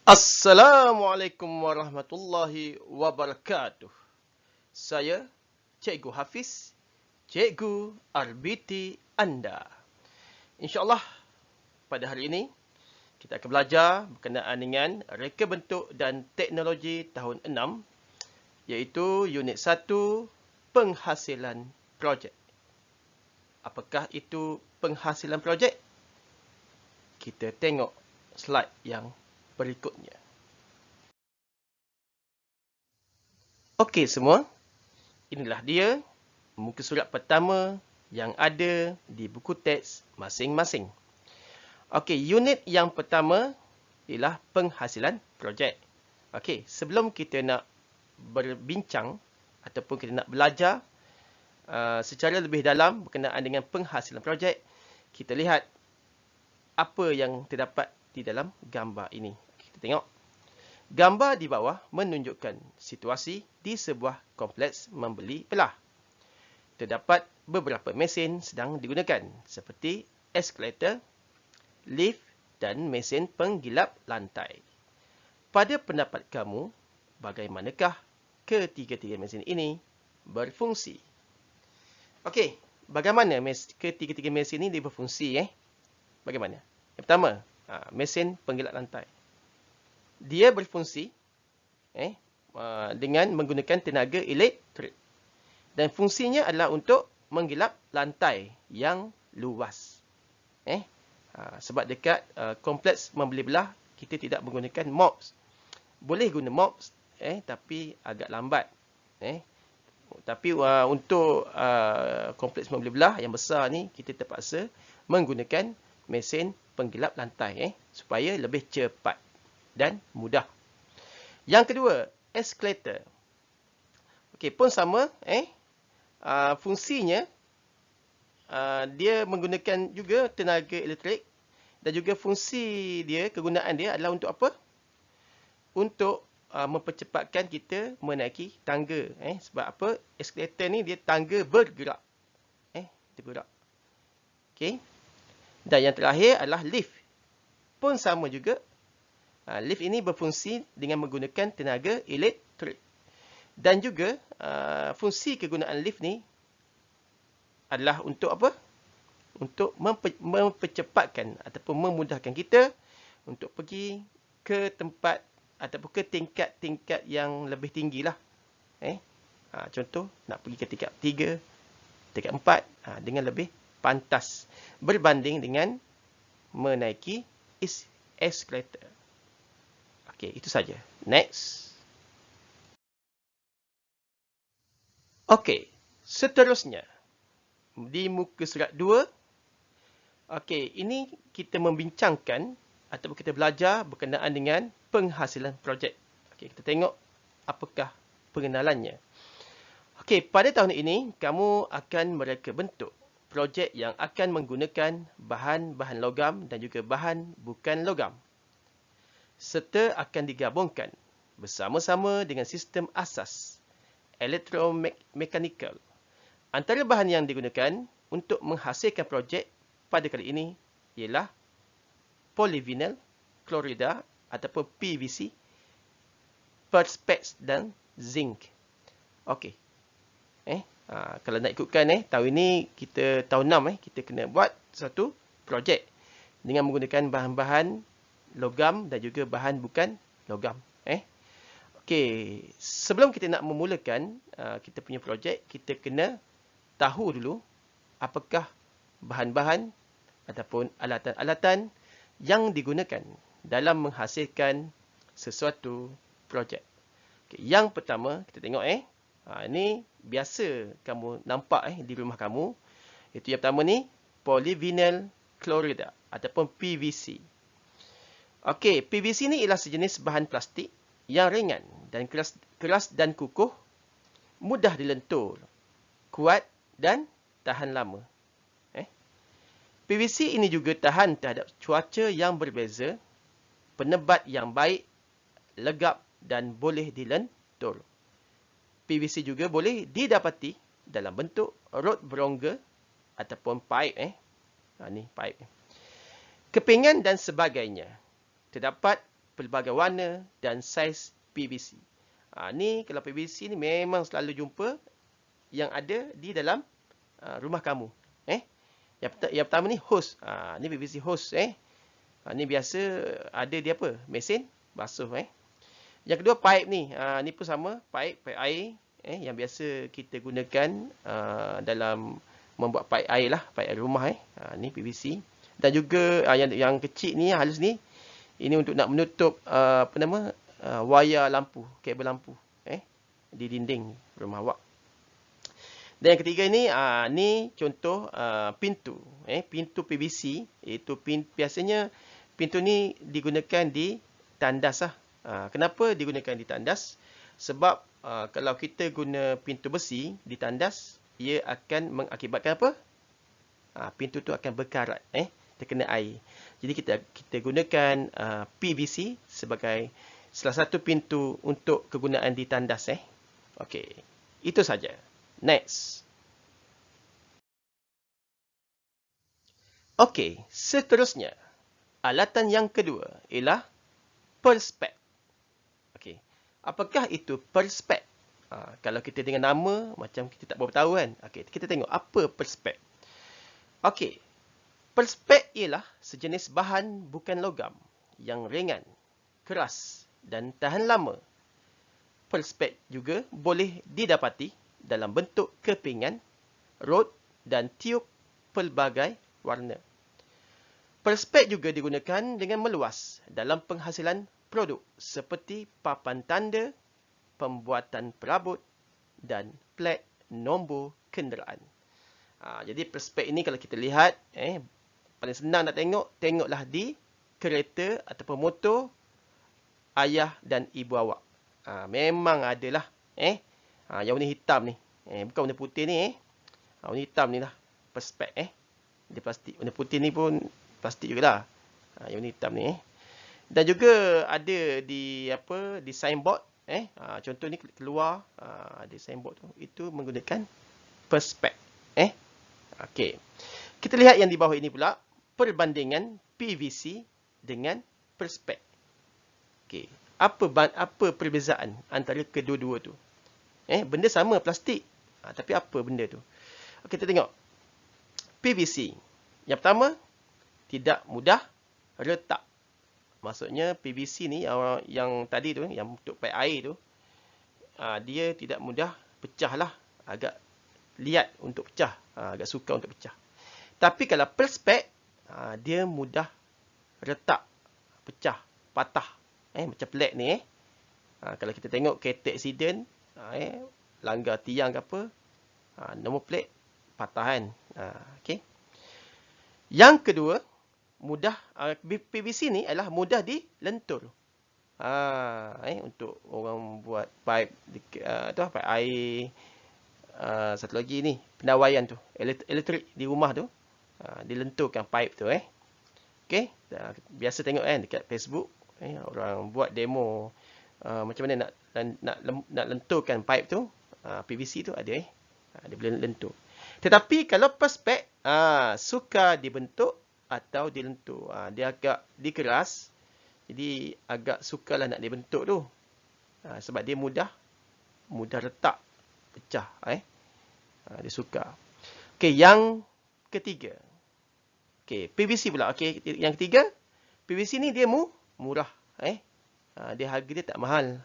Assalamualaikum warahmatullahi wabarakatuh. Saya Cikgu Hafiz, Cikgu RBT anda. InsyaAllah pada hari ini kita akan belajar berkenaan dengan reka bentuk dan teknologi tahun 6 iaitu unit 1 penghasilan projek. Apakah itu penghasilan projek? Kita tengok slide yang berikutnya. Okey semua, inilah dia muka surat pertama yang ada di buku teks masing-masing. Okey, unit yang pertama ialah penghasilan projek. Okey, sebelum kita nak berbincang ataupun kita nak belajar secara lebih dalam berkenaan dengan penghasilan projek, kita lihat apa yang terdapat di dalam gambar ini. Kita tengok. Gambar di bawah menunjukkan situasi di sebuah kompleks membeli belah. Terdapat beberapa mesin sedang digunakan seperti eskalator, lift dan mesin penggilap lantai. Pada pendapat kamu, bagaimanakah ketiga-tiga mesin ini berfungsi? Okey, bagaimana ketiga-tiga mesin ini berfungsi? Bagaimana? Yang pertama, mesin penggilap lantai. Dia berfungsi dengan menggunakan tenaga elektrik. Dan fungsinya adalah untuk menggilap lantai yang luas. Sebab dekat kompleks membeli belah, kita tidak menggunakan mops. Boleh guna mops, tapi agak lambat. Tapi untuk kompleks membeli belah yang besar ni, kita terpaksa menggunakan mesin penggilap lantai supaya lebih cepat dan mudah. Yang kedua, eskalator. Okey, pun sama fungsinya dia menggunakan juga tenaga elektrik dan juga fungsi dia, kegunaan dia adalah untuk apa? Untuk mempercepatkan kita menaiki tangga. Sebab apa? Eskalator ni dia tangga bergerak. Dia bergerak. Okey. Dan yang terakhir adalah lift. Pun sama juga. Lift ini berfungsi dengan menggunakan tenaga elektrik. Dan juga fungsi kegunaan lift ni adalah untuk apa? Untuk mempercepatkan ataupun memudahkan kita untuk pergi ke tempat ataupun ke tingkat-tingkat yang lebih tinggilah. Contoh, nak pergi ke tingkat 3, tingkat 4 dengan lebih pantas berbanding dengan menaiki eskalator. Okey, itu saja. Next. Okey, seterusnya di muka surat 2. Okey, ini kita membincangkan ataupun kita belajar berkenaan dengan penghasilan projek. Okey, kita tengok apakah pengenalannya. Okey, pada tahun ini kamu akan mereka bentuk projek yang akan menggunakan bahan-bahan logam dan juga bahan bukan logam, serta akan digabungkan bersama-sama dengan sistem asas elektromekanikal. Antara bahan yang digunakan untuk menghasilkan projek pada kali ini ialah polyvinyl klorida ataupun PVC, perspex dan zinc. Okey. Kalau nak ikutkan tahun ini kita tahun 6 kita kena buat satu projek dengan menggunakan bahan-bahan logam dan juga bahan bukan logam. Okey, sebelum kita nak memulakan kita punya projek, kita kena tahu dulu apakah bahan-bahan ataupun alatan-alatan yang digunakan dalam menghasilkan sesuatu projek. Okay, yang pertama kita tengok ini biasa kamu nampak di rumah kamu. Itu yang pertama ni polyvinyl klorida ataupun PVC. Okey, PVC ni ialah sejenis bahan plastik yang ringan dan keras dan kukuh, mudah dilentur, kuat dan tahan lama. PVC ini juga tahan terhadap cuaca yang berbeza, penebat yang baik, legap dan boleh dilentur. PVC juga boleh didapati dalam bentuk rod berongga ataupun pipe. Ni pipe. Kepingan dan sebagainya. Terdapat pelbagai warna dan saiz PVC. Ni kalau PVC ni memang selalu jumpa yang ada di dalam rumah kamu. Yang pertama ni hose. Ni PVC hose. Ni biasa ada di apa? Mesin basuh. Yang kedua pipe ni. Ni pun sama, pipe air yang biasa kita gunakan dalam membuat pipe air lah, pipe air rumah. Ni PVC. Dan juga yang kecil ni, halus ni, ini untuk nak menutup wayar lampu, kabel lampu di dinding rumah awak. Dan yang ketiga ni, ni contoh pintu. Pintu PVC, iaitu biasanya pintu ni digunakan di tandas lah. Kenapa digunakan di tandas? Sebab kalau kita guna pintu besi di tandas, ia akan mengakibatkan apa? Pintu tu akan berkarat, terkena air. Jadi kita gunakan PVC sebagai salah satu pintu untuk kegunaan di tandas. Okey, itu saja. Next. Okey, seterusnya. Alatan yang kedua ialah Perspex. Okey, apakah itu Perspex? Kalau kita dengar nama, macam kita tak berapa tahu kan? Okey, kita tengok apa Perspex. Okey, Perspex ialah sejenis bahan bukan logam yang ringan, keras dan tahan lama. Perspex juga boleh didapati dalam bentuk kepingan, rod dan tiub pelbagai warna. Perspex juga digunakan dengan meluas dalam penghasilan produk seperti papan tanda, pembuatan perabot dan plat nombor kenderaan. Jadi Perspex ini kalau kita lihat, paling senang nak tengoklah di kereta ataupun motor ayah dan ibu awak. Memang adalah. Yang warna hitam ni. Bukan warna putih ni. Warna hitam ni lah. Perspex. Dia plastik. Warna putih ni pun plastik jugalah. Yang warna hitam ni. Dan juga ada di di signboard. Contoh ni keluar. Ada signboard tu. Itu menggunakan Perspex. Okey. Kita lihat yang di bawah ini pula. Perbandingan PVC dengan Perspex. Okey. Apa perbezaan antara kedua-dua tu? Benda sama, plastik. Tapi apa benda tu? Okey, kita tengok. PVC. Yang pertama, tidak mudah retak. Maksudnya PVC ni yang tadi tu, yang untuk pipe air tu, dia tidak mudah pecah lah. Agak liat untuk pecah. Agak sukar untuk pecah. Tapi kalau Perspex, dia mudah retak, pecah, patah. Macam plate ni. Kalau kita tengok kereta accident, langgar tiang ke apa, nombor plate patah kan. Okay. Yang kedua, mudah PVC ni adalah mudah dilentur. Untuk orang buat pipe pipe air. Satu lagi ni, pendawaian tu, elektrik di rumah tu, dilenturkan pipe tu. Okay. Biasa tengok kan dekat Facebook, orang buat demo macam mana nak lenturkan pipe tu, PVC tu ada. Dia boleh lentur. Tetapi kalau Perspex, sukar dibentuk atau dilentur. Dia agak dikeras. Jadi agak sukarlah nak dibentuk tu. Sebab dia mudah retak, pecah. Dia sukar. Okey, yang ketiga. Okey, PVC pula. Okey, yang ketiga, PVC ni dia murah. Dia harga dia tak mahal.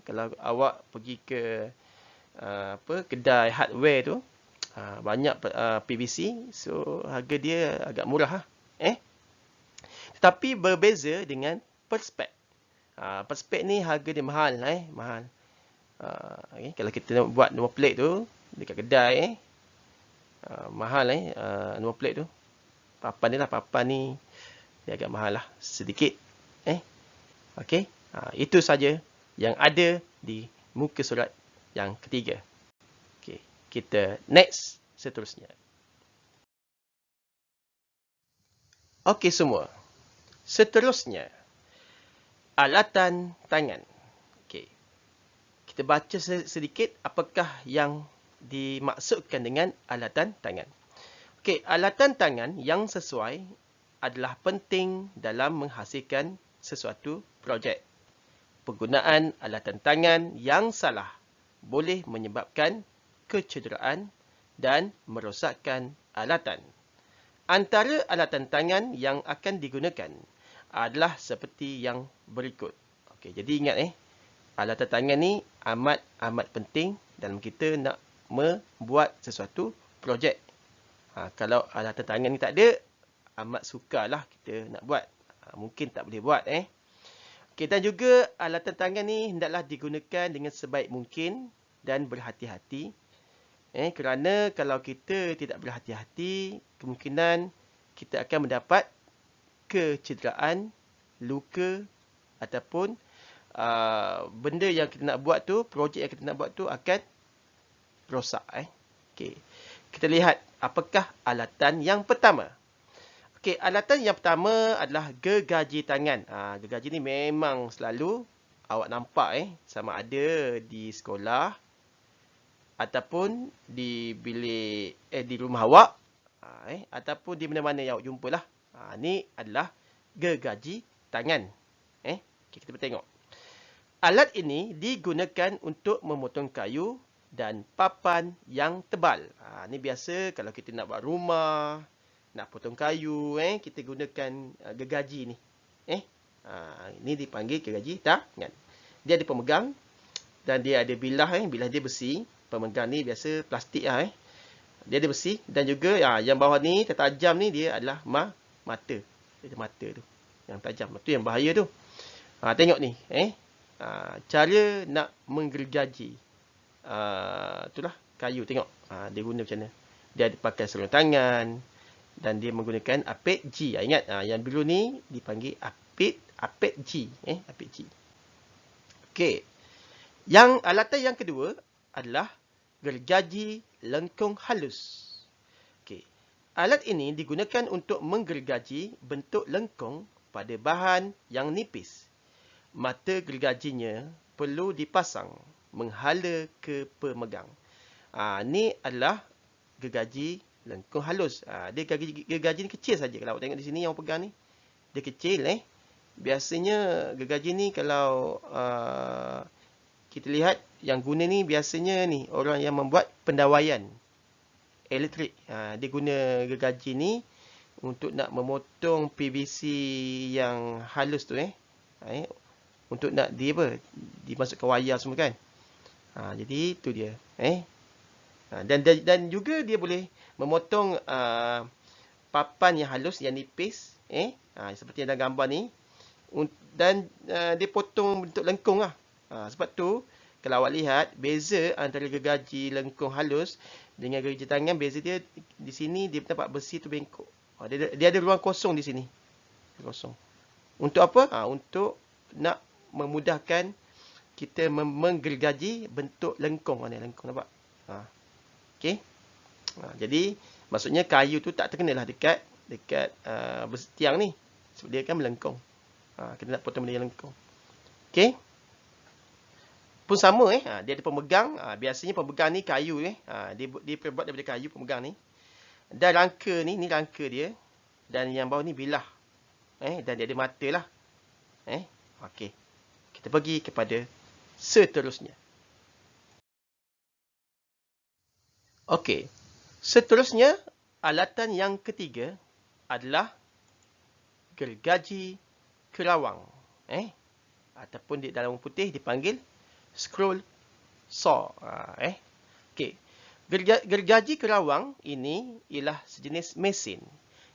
Kalau awak pergi ke kedai hardware tu, banyak PVC, so harga dia agak murah. Tetapi berbeza dengan Perspex. Perspex ni harga dia mahal. Kalau kita nak buat nombor plate tu dekat kedai, mahal. Nombor plate tu, papan dia lah, papan ni dia agak mahal lah sedikit. Okey, itu saja yang ada di muka surat yang ketiga. Okey, kita next seterusnya. Okey semua. Seterusnya, alatan tangan. Okey. Kita baca sedikit apakah yang dimaksudkan dengan alatan tangan. Okey, alatan tangan yang sesuai adalah penting dalam menghasilkan sesuatu projek. Penggunaan alatan tangan yang salah boleh menyebabkan kecederaan dan merosakkan alatan. Antara alatan tangan yang akan digunakan adalah seperti yang berikut. Okey, jadi ingat alatan tangan ni amat penting dalam kita nak membuat sesuatu projek. Kalau alatan tangan ni tak ada, amat sukarlah kita nak buat. Mungkin tak boleh buat. Okay, dan juga alatan tangan ni hendaklah digunakan dengan sebaik mungkin dan berhati-hati. Kerana kalau kita tidak berhati-hati, kemungkinan kita akan mendapat kecederaan, luka ataupun benda yang kita nak buat tu, projek yang kita nak buat tu akan rosak. Okay. Kita lihat apakah alatan yang pertama. Okey, alatan yang pertama adalah gergaji tangan. Gergaji ni memang selalu awak nampak sama ada di sekolah ataupun di bilik di rumah awak ataupun di mana-mana yang awak jumpalah. Ni adalah gergaji tangan. Okay, kita tengok. Alat ini digunakan untuk memotong kayu dan papan yang tebal. Ni biasa kalau kita nak buat rumah, nak potong kayu, kita gunakan gergaji ni. Ini dipanggil gergaji tangan. Dia ada pemegang dan dia ada bilah. Bilah dia besi. Pemegang ni biasa plastik lah. Dia ada besi dan juga yang bawah ni tertajam ni dia adalah mata. Dia ada mata tu yang tajam. Tu yang bahaya tu. Tengok ni. Cara nak menggergaji itulah kayu. Tengok dia guna macam mana. Dia ada pakai sarung tangan. Dan dia menggunakan apit G. Ingat, yang biru ni dipanggil apit G. Apit G. Okey. Yang alatan yang kedua adalah gergaji lengkung halus. Okey. Alat ini digunakan untuk menggergaji bentuk lengkung pada bahan yang nipis. Mata gergajinya perlu dipasang menghala ke pemegang. Ni adalah gergaji lengkung halus. Dia gergaji ni kecil saja. Kalau awak tengok di sini yang awak pegang ni, dia kecil. Biasanya gergaji ni kalau kita lihat yang guna ni biasanya ni orang yang membuat pendawaian elektrik. Dia guna gergaji ni untuk nak memotong PVC yang halus tu. Untuk nak dimasukkan wayar semua kan. Jadi tu dia. Dan juga dia boleh memotong papan yang halus, yang nipis, seperti yang dalam gambar ni, dan dia potong bentuk lengkung lah. Sebab tu kalau awak lihat beza antara gergaji lengkung halus dengan gergaji tangan, beza dia di sini dia tempat besi tu bengkok. Dia ada ruang kosong di sini. Kosong. Untuk apa? Untuk nak memudahkan kita menggergaji bentuk lengkung. Mana lengkung nampak? Okey. Jadi maksudnya kayu tu tak terkenalah dekat tiang ni. Sebab dia kan melengkung. Kita nak potong benda yang lengkung. Okey. Pun sama dia ada pemegang. Biasanya pemegang ni kayu dia terbuat daripada kayu pemegang ni. Dan rangka ni rangka dia. Dan yang bawah ni bilah. Dan dia ada mata lah. Okey. Kita pergi kepada seterusnya. Okey. Seterusnya, alatan yang ketiga adalah gergaji kerawang. Ataupun di dalam putih dipanggil scroll saw. Okey. Gergaji kerawang ini ialah sejenis mesin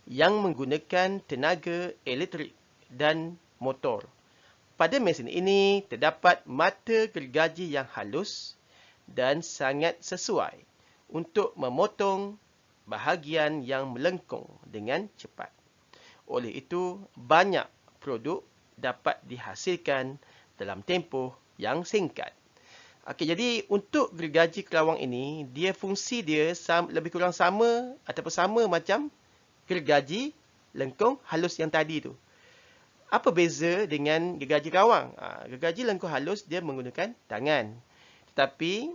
yang menggunakan tenaga elektrik dan motor. Pada mesin ini terdapat mata gergaji yang halus dan sangat sesuai untuk memotong bahagian yang melengkung dengan cepat. Oleh itu, banyak produk dapat dihasilkan dalam tempoh yang singkat. Okey, jadi untuk gergaji kerawang ini, fungsi dia lebih kurang sama ataupun sama macam gergaji lengkung halus yang tadi tu. Apa beza dengan gergaji kerawang? Gergaji lengkung halus dia menggunakan tangan. Tetapi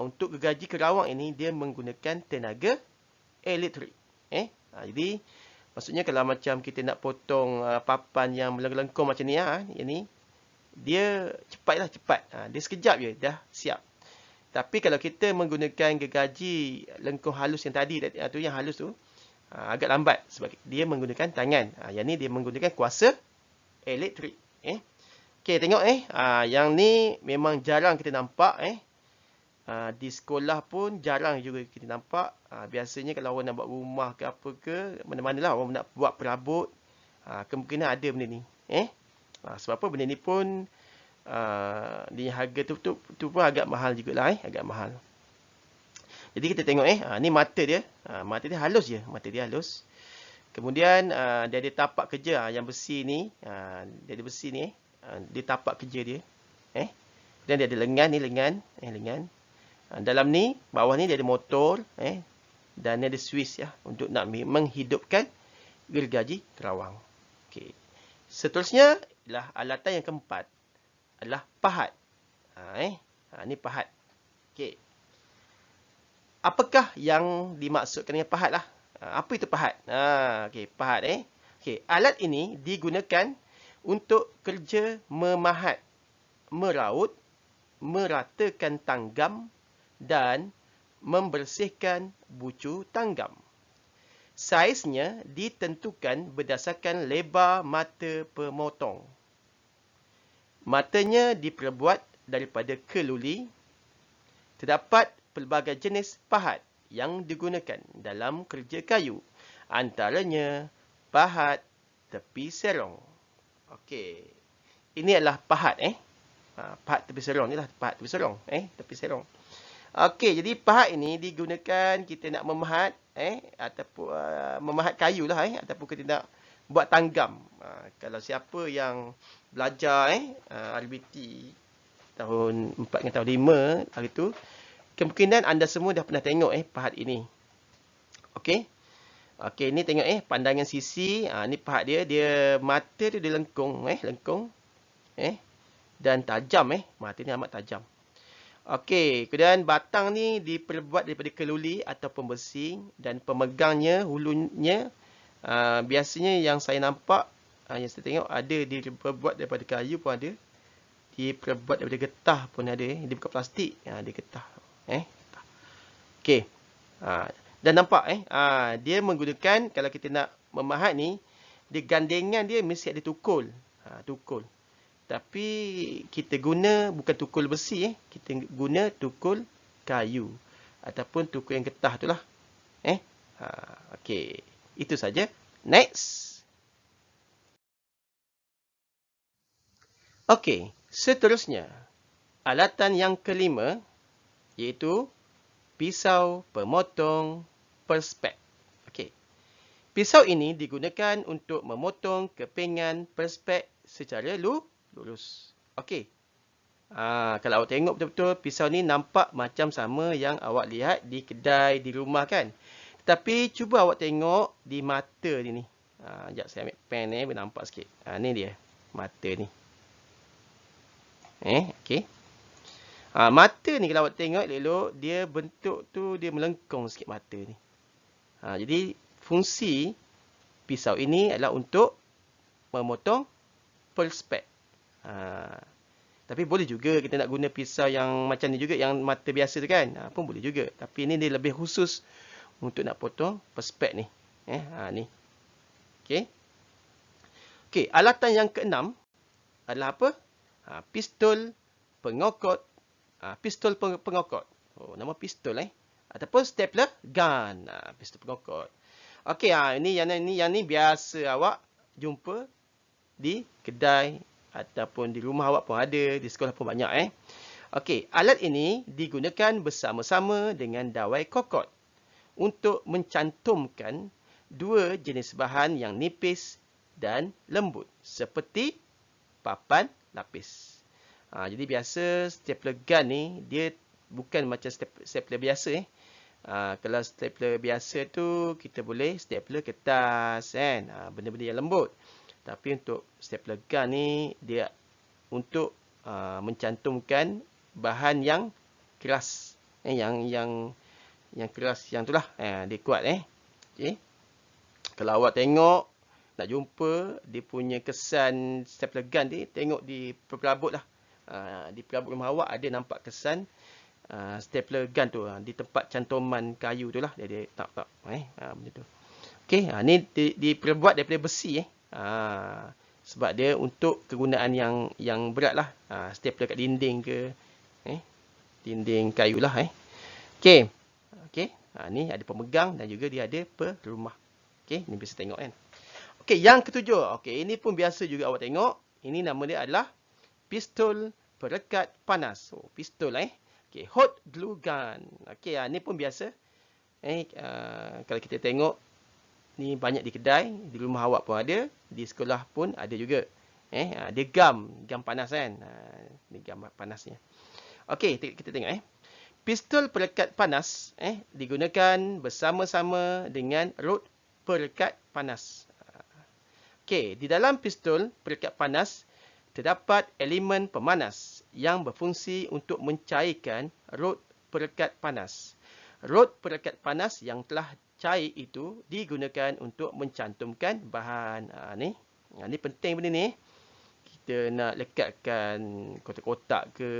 untuk gergaji kerawang ini dia menggunakan tenaga elektrik. Jadi maksudnya kalau macam kita nak potong papan yang melengkung macam ni, ini dia cepat. Dia sekejap je dah siap. Tapi kalau kita menggunakan gergaji lengkung halus yang tadi tu, yang halus tu, agak lambat sebab dia menggunakan tangan. Yang ni dia menggunakan kuasa elektrik. Okey, tengok yang ni memang jarang kita nampak di sekolah pun jarang juga kita nampak. Biasanya kalau orang nak buat rumah ke apa ke, mana-manalah orang nak buat perabot, kemungkinan ada benda ni. Sebab apa benda ni pun dia harga tu pun agak mahal jugalah, agak mahal. Jadi kita tengok ni mata dia. Mata dia halus je, mata dia halus. Kemudian dia ada tapak kerja yang besi ni, dia ada besi ni dia tapak kerja dia. Dan dia ada lengan ni, lengan. Dalam ni, bawah ni dia ada motor, dan dia ada switch untuk nak menghidupkan gergaji terawang. Okey. Seterusnya ialah alatan yang keempat adalah pahat. Ni pahat. Okey. Apakah yang dimaksudkan dengan pahat lah? Apa itu pahat? Okey, pahat Okey, alat ini digunakan untuk kerja memahat, meraut, meratakan tanggam dan membersihkan bucu tanggam. Saiznya ditentukan berdasarkan lebar mata pemotong. Matanya diperbuat daripada keluli. Terdapat pelbagai jenis pahat yang digunakan dalam kerja kayu. Antaranya pahat tepi serong. Okey. Ini adalah pahat pahat tepi serong ni lah, pahat tepi serong tepi serong. Okey, jadi pahat ini digunakan kita nak memahat ataupun memahat kayu lah ataupun kita nak buat tanggam. Kalau siapa yang belajar RBT tahun 4 dengan tahun 5 hari tu, kemungkinan anda semua dah pernah tengok pahat ini. Okey. Okey, ni tengok pandangan sisi. Ni pahat dia. Dia mata tu dia lengkung, lengkung. Dan tajam mata ni amat tajam. Okey, kemudian batang ni diperbuat daripada keluli ataupun besi dan pemegangnya, hulunya biasanya yang saya nampak, yang saya tengok ada diperbuat daripada kayu pun ada. Diperbuat daripada getah pun ada. Dia bukan plastik, dia getah. Okey. Dan nampak dia menggunakan, kalau kita nak memahat ni, dia gandengan dia mesti ada tukul. Tukul. Tapi kita guna bukan tukul besi kita guna tukul kayu ataupun tukul yang getah itulah. Okey. Itu saja. Next. Okey, seterusnya alatan yang kelima iaitu pisau pemotong perspek. Okey. Pisau ini digunakan untuk memotong kepingan perspek secara lurus. Okey. Kalau awak tengok betul-betul pisau ni nampak macam sama yang awak lihat di kedai, di rumah kan. Tapi cuba awak tengok di mata dia ni. Sekejap saya ambil pen ni, nampak sikit. Ni dia, mata ni. Okey. Mata ni kalau awak tengok elok, dia bentuk tu dia melengkung sikit mata ni. Jadi fungsi pisau ini adalah untuk memotong perspek. Tapi boleh juga kita nak guna pisau yang macam ni juga, yang mata biasa tu kan. Pun boleh juga. Tapi ini dia lebih khusus untuk nak potong perspek ni. Ni. Okey. Okey, alatan yang keenam adalah apa? Pistol pengokot. Pistol pengokot. Nama pistol ataupun stapler gun. Pistol pengokot. Okey, yang ni biasa awak jumpa di kedai ataupun di rumah awak pun ada, di sekolah pun banyak Okey, alat ini digunakan bersama-sama dengan dawai kokot untuk mencantumkan dua jenis bahan yang nipis dan lembut seperti papan lapis. Jadi biasa stapler gun ni dia bukan macam stapler biasa kalau stapler biasa tu kita boleh stapler kertas kan, benda-benda yang lembut. Tapi untuk stapler gun ni dia untuk mencantumkan bahan yang keras, yang keras yang itulah, dia kuat Okey. Kalau awak tengok nak jumpa dia punya kesan stapler gun ni, tengok di perabot lah. Di perabot rumah awak ada nampak kesan stapler gun tu di tempat cantuman kayu tu lah. Dia tak macam tu. Okey, ni diperbuat daripada besi sebab dia untuk kegunaan yang berat lah. Stapler kat dinding ke, dinding kayu lah. Okey. Ni ada pemegang dan juga dia ada perumah. Okey, ni bisa tengok kan. Okey, yang ketujuh. Okey, ini pun biasa juga awak tengok. Ini nama dia adalah pistol perekat panas. Pistol Okey, hot glue gun. Okey, ni pun biasa. Kalau kita tengok ni banyak di kedai, di rumah awak pun ada, di sekolah pun ada juga. Dia gam panas kan. Ni gam panasnya. Okey, kita tengok Pistol perekat panas digunakan bersama-sama dengan rod perekat panas. Okey, di dalam pistol perekat panas terdapat elemen pemanas yang berfungsi untuk mencairkan rod perekat panas. Rod perekat panas yang telah cair itu digunakan untuk mencantumkan bahan. Ni penting benda ni. Kita nak lekatkan kotak-kotak ke,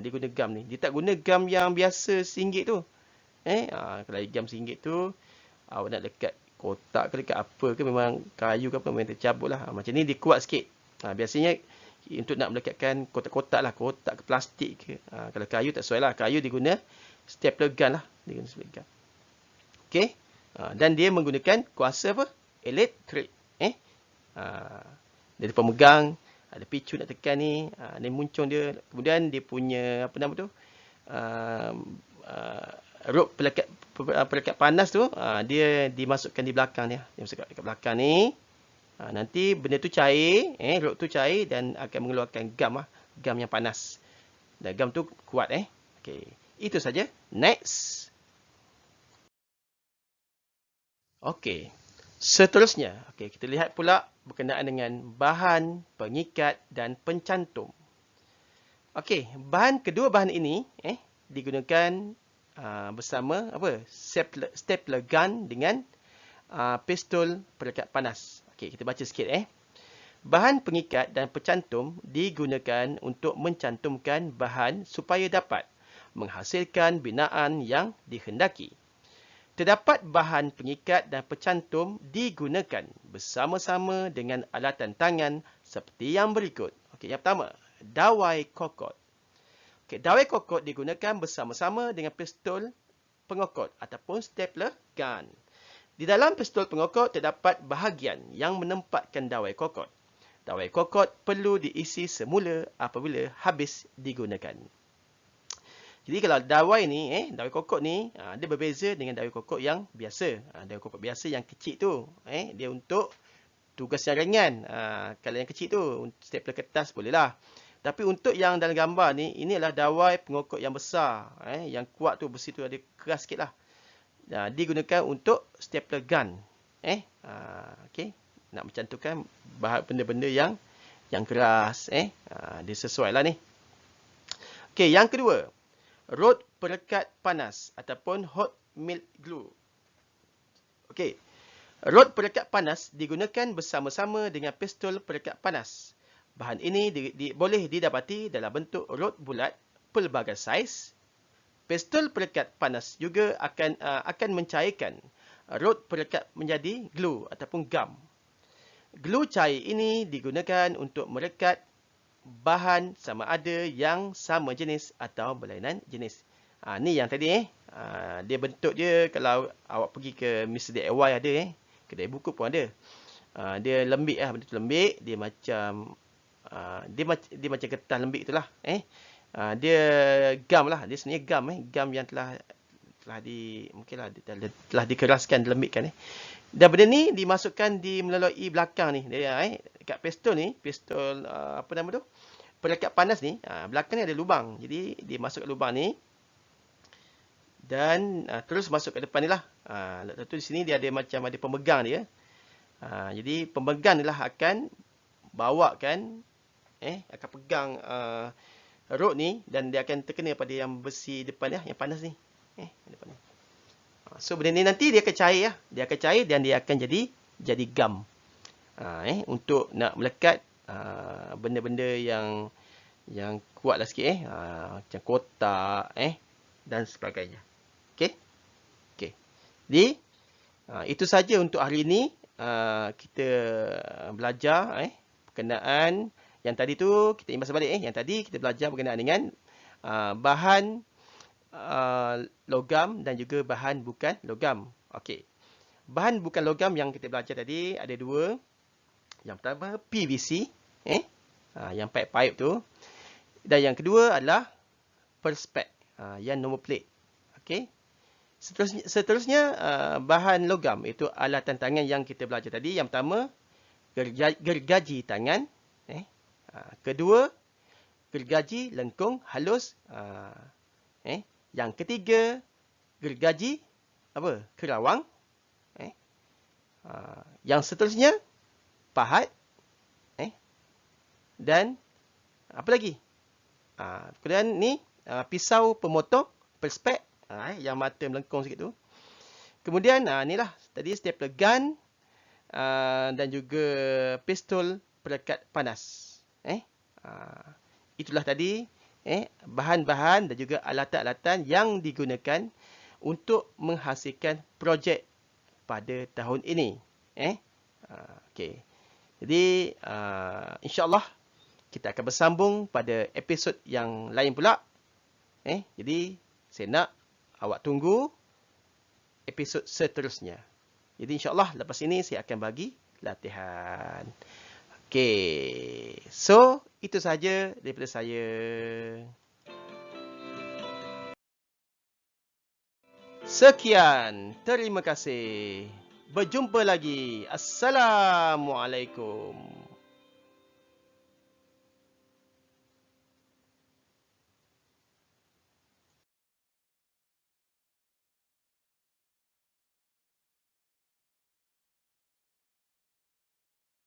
dia guna gam ni. Dia tak guna gam yang biasa RM1 tu. Kalau gam RM1 tu, awak nak lekat kotak ke lekat apa ke, memang kayu ke apa, memang tercabut lah. Macam ni dia kuat sikit. Biasanya untuk nak melekatkan kotak-kotak lah, kotak ke plastik ke. Kalau kayu tak sesuai lah. Kayu dia guna stapler gun lah. Dia guna stapler gun. Okey. Dan dia menggunakan kuasa apa? Elektrik. Dia ada pemegang, ada picu nak tekan ni. Ni muncung dia. Kemudian dia punya, apa nama tu? Rod perekat panas tu, dia dimasukkan di belakang dia. Dia masukkan dekat belakang ni. Nanti benda tu cair, rod tu cair dan akan mengeluarkan gam yang panas. Dan gam tu kuat Okey, itu saja. Next. Okey. Seterusnya, kita lihat pula berkenaan dengan bahan pengikat dan pencantum. Okey, kedua bahan ini digunakan bersama stapler gun dengan pistol perekat panas. Okey, kita baca sikit Bahan pengikat dan pencantum digunakan untuk mencantumkan bahan supaya dapat menghasilkan binaan yang dikhendaki. Terdapat bahan pengikat dan pencantum digunakan bersama-sama dengan alatan tangan seperti yang berikut. Okey, yang pertama, dawai kokot. Okey, dawai kokot digunakan bersama-sama dengan pistol pengokot ataupun stapler gun. Di dalam pistol pengokot terdapat bahagian yang menempatkan dawai kokot. Dawai kokot perlu diisi semula apabila habis digunakan. Jadi kalau dawai ni, dawai kokot ni, dia berbeza dengan dawai kokot yang biasa. Dawai kokot biasa yang kecil tu, dia untuk tugas yang ringan. Kalau yang kecil tu, stapler kertas bolehlah. Tapi untuk yang dalam gambar ni, ini adalah dawai pengokot yang besar. Yang kuat tu, besi tu ada keras sikit lah. Digunakan untuk stapler gun. Okey, nak mencantumkan benda-benda yang keras. Dia sesuai lah ni. Okey, yang kedua. Rod perekat panas ataupun hot melt glue. Okey. Rod perekat panas digunakan bersama-sama dengan pistol perekat panas. Bahan ini boleh didapati dalam bentuk rod bulat pelbagai saiz. Pistol perekat panas juga akan mencairkan rod perekat menjadi glue ataupun gum. Glue cair ini digunakan untuk merekat bahan sama ada yang sama jenis atau berlainan jenis. Ni yang tadi dia bentuk dia, kalau awak pergi ke Mr. DIY ada kedai buku pun ada. Dia lembik benda tu lembik, dia macam kertas lembik itulah. Dia gam lah, dia sebenarnya gam gam yang telah dikeraskan, dilembikkan Dan benda ni dimasukkan melalui belakang ni. Dia dekat pistol ni, pistol apa nama tu? Perekat panas ni, belakang ni ada lubang. Jadi dia masuk ke lubang ni dan terus masuk ke depan ni lah. Lepas tu di sini dia ada macam ada pemegang dia. Jadi pemegang ni lah akan bawakan akan pegang rod ni dan dia akan terkena pada yang besi depan dia, yang panas ni. Depan ni. So benda ni nanti dia akan cair dia akan cair dan dia akan jadi gam. untuk nak melekat benda-benda yang kuatlah sikit macam kotak dan sebagainya. Okey. Okey. Jadi itu saja untuk hari ini. Kita belajar berkenaan yang tadi tu kita imbas balik yang tadi kita belajar berkenaan dengan bahan logam dan juga bahan bukan logam. Okey. Bahan bukan logam yang kita belajar tadi ada dua. Yang pertama PVC, yang pipe-pipe tu. Dan yang kedua adalah Perspex, yang number plate. Okey. Seterusnya bahan logam itu alatan tangan yang kita belajar tadi. Yang pertama gergaji tangan, kedua gergaji lengkung halus, yang ketiga gergaji kerawang, yang seterusnya pahat, dan apa lagi? Kemudian ni pisau pemotong Perspex, yang mata melengkung sikit tu. Kemudian inilah tadi stapler gun dan juga pistol perekat panas. Itulah tadi bahan-bahan dan juga alatan-alatan yang digunakan untuk menghasilkan projek pada tahun ini. Okey. Jadi insya-Allah kita akan bersambung pada episod yang lain pula. Jadi saya nak awak tunggu episod seterusnya. Jadi insya-Allah lepas ini saya akan bagi latihan. Okey. So, itu saja daripada saya. Sekian. Terima kasih. Berjumpa lagi. Assalamualaikum.